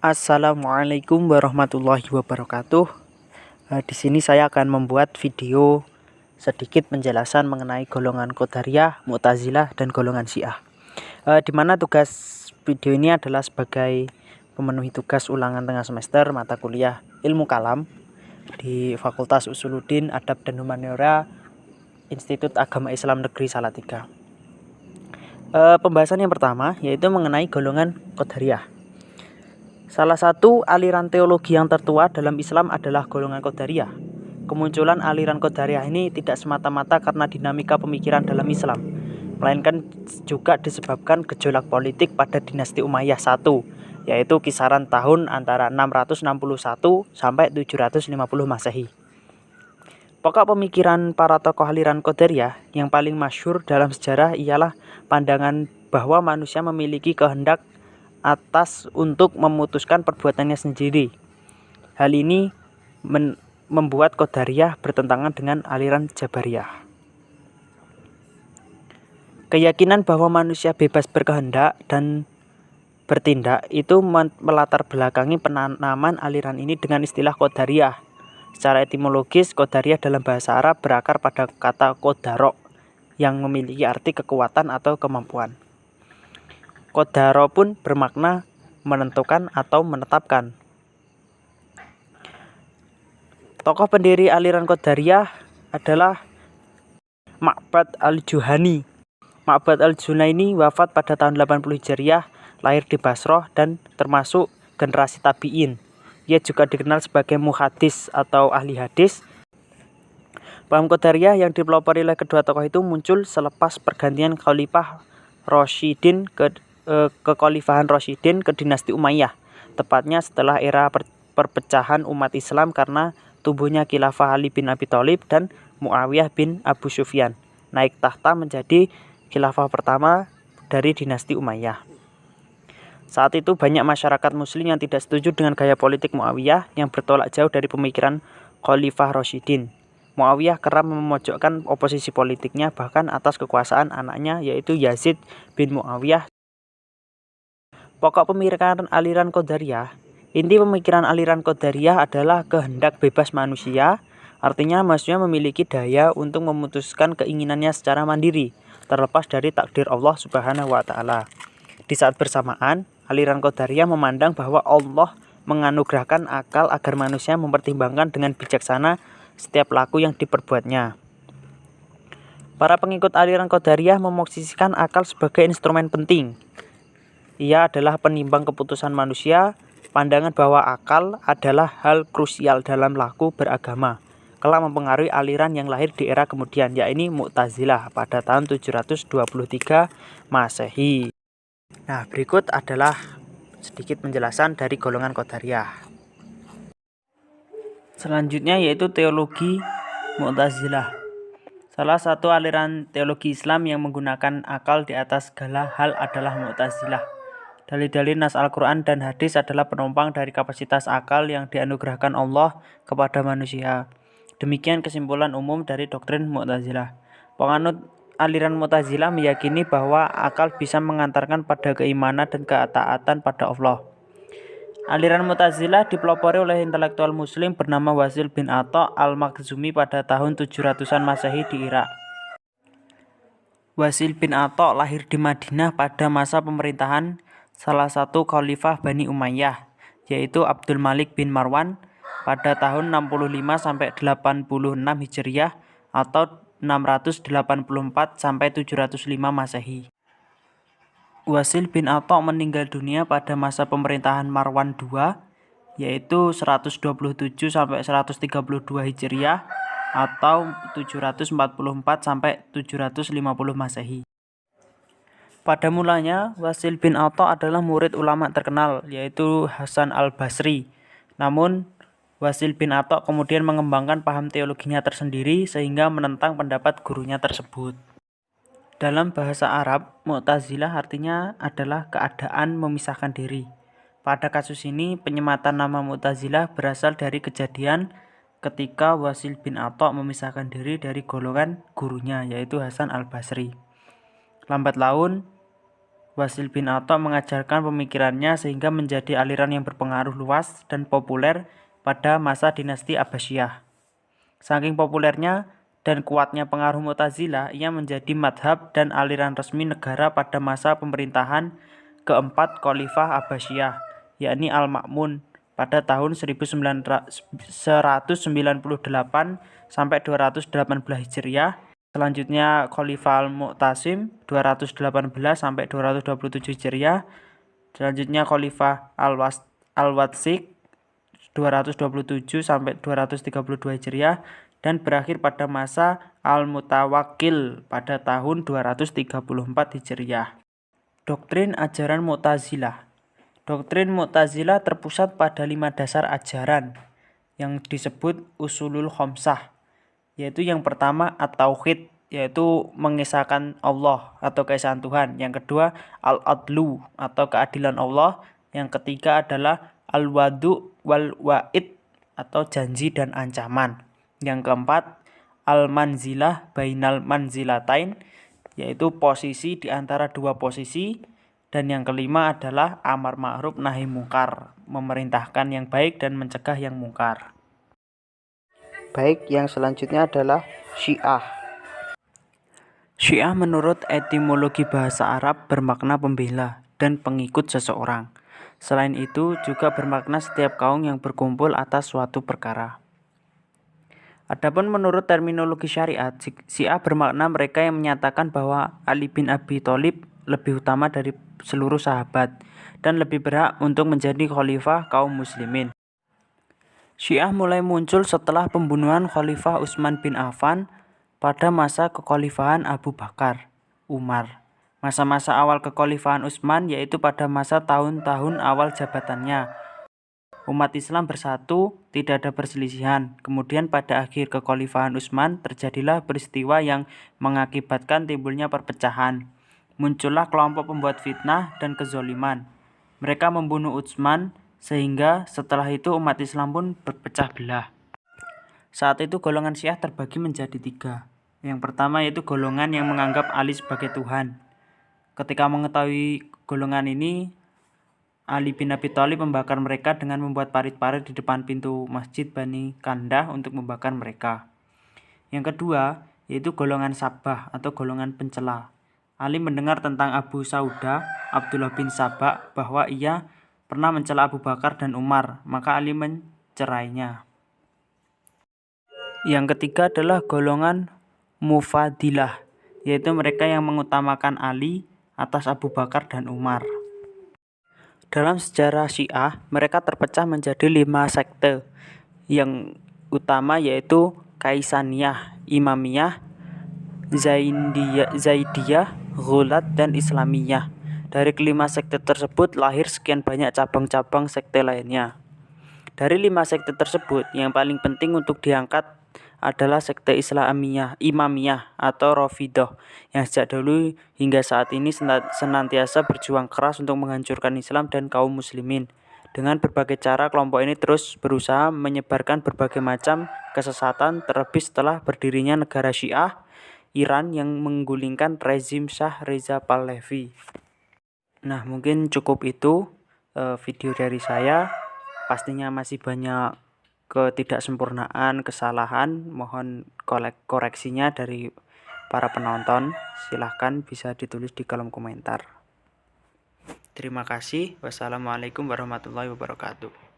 Assalamualaikum warahmatullahi wabarakatuh. Di sini saya akan membuat video sedikit penjelasan mengenai golongan Qadariyah, Mu'tazilah, dan golongan Syiah. Di mana tugas video ini adalah sebagai pemenuhi tugas ulangan tengah semester mata kuliah Ilmu Kalam di Fakultas Usuluddin Adab dan Humaniora Institut Agama Islam Negeri Salatiga. Pembahasan yang pertama yaitu mengenai golongan Qadariyah. Salah satu aliran teologi yang tertua dalam Islam adalah golongan Qadariyah. Kemunculan aliran Qadariyah ini tidak semata-mata karena dinamika pemikiran dalam Islam, melainkan juga disebabkan gejolak politik pada dinasti Umayyah I, yaitu kisaran tahun antara 661 sampai 750 Masehi. Pokok pemikiran para tokoh aliran Qadariyah yang paling masyhur dalam sejarah ialah pandangan bahwa manusia memiliki kehendak atas untuk memutuskan perbuatannya sendiri. Hal ini membuat Qadariyah bertentangan dengan aliran Jabariyah. Keyakinan bahwa manusia bebas berkehendak dan bertindak itu melatar belakangi penanaman aliran ini dengan istilah Qadariyah. Secara etimologis, Qadariyah dalam bahasa Arab berakar pada kata qadara yang memiliki arti kekuatan atau kemampuan. Qadara pun bermakna menentukan atau menetapkan. Tokoh pendiri aliran Qadariyah adalah Ma'bad al-Juhani. Ma'bad al-Junaini wafat pada tahun 80 Hijriah, lahir di Basrah dan termasuk generasi tabi'in. Ia juga dikenal sebagai muhadis atau ahli hadis. Paham Qadariyah yang dipelopori oleh kedua tokoh itu muncul selepas pergantian Khalifah Rasyidin ke kekhalifahan Rasyidin ke dinasti Umayyah, tepatnya setelah era perpecahan umat Islam karena tumbuhnya khilafah Ali bin Abi Thalib dan Muawiyah bin Abu Sufyan naik tahta menjadi khilafah pertama dari dinasti Umayyah. Saat itu banyak masyarakat muslim yang tidak setuju dengan gaya politik Muawiyah yang bertolak jauh dari pemikiran Khalifah Rasyidin. Muawiyah kerap memojokkan oposisi politiknya bahkan atas kekuasaan anaknya yaitu Yazid bin Muawiyah. Pokok pemikiran aliran Qadariyah. Inti pemikiran aliran Qadariyah adalah kehendak bebas manusia, artinya manusia memiliki daya untuk memutuskan keinginannya secara mandiri, terlepas dari takdir Allah Subhanahu wa Ta'ala. Di saat bersamaan, aliran Qadariyah memandang bahwa Allah menganugerahkan akal agar manusia mempertimbangkan dengan bijaksana setiap laku yang diperbuatnya. Para pengikut aliran Qadariyah memosisikan akal sebagai instrumen penting. Ia adalah penimbang keputusan manusia. Pandangan bahwa akal adalah hal krusial dalam laku beragama kelak mempengaruhi aliran yang lahir di era kemudian, yakni Mu'tazilah pada tahun 723 Masehi. Nah, berikut adalah sedikit penjelasan dari golongan Qadariyah. Selanjutnya yaitu teologi Mu'tazilah. Salah satu aliran teologi Islam yang menggunakan akal di atas segala hal adalah Mu'tazilah. Dalil-dalil nas Al-Quran dan hadis adalah penopang dari kapasitas akal yang dianugerahkan Allah kepada manusia. Demikian kesimpulan umum dari doktrin Mu'tazilah. Penganut aliran Mu'tazilah meyakini bahwa akal bisa mengantarkan pada keimanan dan ketaatan pada Allah. Aliran Mu'tazilah dipelopori oleh intelektual muslim bernama Wasil bin Atha al-Makhzumi pada tahun 700-an Masehi di Irak. Wasil bin Atha lahir di Madinah pada masa pemerintahan salah satu khalifah Bani Umayyah, yaitu Abdul Malik bin Marwan pada tahun 65 sampai 86 Hijriah atau 684 sampai 705 Masehi. Wasil bin Atha meninggal dunia pada masa pemerintahan Marwan II, yaitu 127 sampai 132 Hijriah atau 744 sampai 750 Masehi. Pada mulanya, Wasil bin Atha adalah murid ulama terkenal, yaitu Hasan al-Basri. Namun, Wasil bin Atha kemudian mengembangkan paham teologinya tersendiri sehingga menentang pendapat gurunya tersebut. Dalam bahasa Arab, Mu'tazilah artinya adalah keadaan memisahkan diri. Pada kasus ini, penyematan nama Mu'tazilah berasal dari kejadian ketika Wasil bin Atha memisahkan diri dari golongan gurunya, yaitu Hasan al-Basri. Lambat laun, Wasil bin Atha mengajarkan pemikirannya sehingga menjadi aliran yang berpengaruh luas dan populer pada masa dinasti Abbasiyah. Saking populernya dan kuatnya pengaruh Mu'tazilah, ia menjadi madhab dan aliran resmi negara pada masa pemerintahan keempat Khalifah Abbasiyah, yakni Al-Ma'mun pada tahun 198 sampai 218 Hijriah. Selanjutnya Khalifah Al-Mu'tasim 218 sampai 227 Hijriah. Selanjutnya Khalifah Al-Watsiq 227 sampai 232 Hijriah dan berakhir pada masa Al-Mutawakkil pada tahun 234 Hijriah. Doktrin ajaran Mu'tazilah. Doktrin Mu'tazilah terpusat pada 5 dasar ajaran yang disebut usulul khamsah, yaitu yang pertama at-tauhid, yaitu mengesahkan Allah atau keesaan Tuhan. Yang kedua al-adlu atau keadilan Allah. Yang ketiga adalah al-wadu wal wa'id atau janji dan ancaman. Yang keempat al-manzilah bainal manzilatain, yaitu posisi di antara dua posisi. Dan yang kelima adalah amar ma'ruf nahi mungkar, memerintahkan yang baik dan mencegah yang mungkar. Baik, yang selanjutnya adalah Syiah. Syiah menurut etimologi bahasa Arab bermakna pembela dan pengikut seseorang. Selain itu juga bermakna setiap kaum yang berkumpul atas suatu perkara. Adapun menurut terminologi syariat, Syiah bermakna mereka yang menyatakan bahwa Ali bin Abi Thalib lebih utama dari seluruh sahabat dan lebih berhak untuk menjadi khalifah kaum muslimin. Syiah mulai muncul setelah pembunuhan Khalifah Utsman bin Affan pada masa kekhalifahan Abu Bakar, Umar. Masa-masa awal kekhalifahan Utsman yaitu pada masa tahun-tahun awal jabatannya. Umat Islam bersatu, tidak ada perselisihan. Kemudian pada akhir kekhalifahan Utsman terjadilah peristiwa yang mengakibatkan timbulnya perpecahan. Muncullah kelompok pembuat fitnah dan kezoliman. Mereka membunuh Utsman sehingga setelah itu umat Islam pun berpecah belah. Saat itu golongan Syiah terbagi menjadi 3. Yang pertama yaitu golongan yang menganggap Ali sebagai Tuhan. Ketika mengetahui golongan ini, Ali bin Abi Thalib membakar mereka dengan membuat parit-parit di depan pintu Masjid Bani Kandah untuk membakar mereka. Yang kedua yaitu golongan Sabah atau golongan pencela. Ali mendengar tentang Abu Saudah, Abdullah bin Sabah, bahwa ia pernah mencela Abu Bakar dan Umar, maka Ali mencerainya. Yang ketiga adalah golongan Mufadilah, yaitu mereka yang mengutamakan Ali atas Abu Bakar dan Umar. Dalam sejarah Syiah, mereka terpecah menjadi 5 sekte. Yang utama yaitu Kaisaniyah, Imamiyah, Zaidiyah, Ghulat, dan Islamiyah. Dari kelima sekte tersebut lahir sekian banyak cabang-cabang sekte lainnya. Dari 5 sekte tersebut, yang paling penting untuk diangkat adalah sekte Imamiyah atau Rafidhah yang sejak dulu hingga saat ini senantiasa berjuang keras untuk menghancurkan Islam dan kaum muslimin. Dengan berbagai cara, kelompok ini terus berusaha menyebarkan berbagai macam kesesatan, terlebih setelah berdirinya negara Syiah Iran yang menggulingkan rezim Shah Reza Pahlavi. Nah, mungkin cukup itu video dari saya. Pastinya masih banyak ketidaksempurnaan, kesalahan. Mohon koreksinya dari para penonton. Silahkan bisa ditulis di kolom komentar. Terima kasih. Wassalamualaikum warahmatullahi wabarakatuh.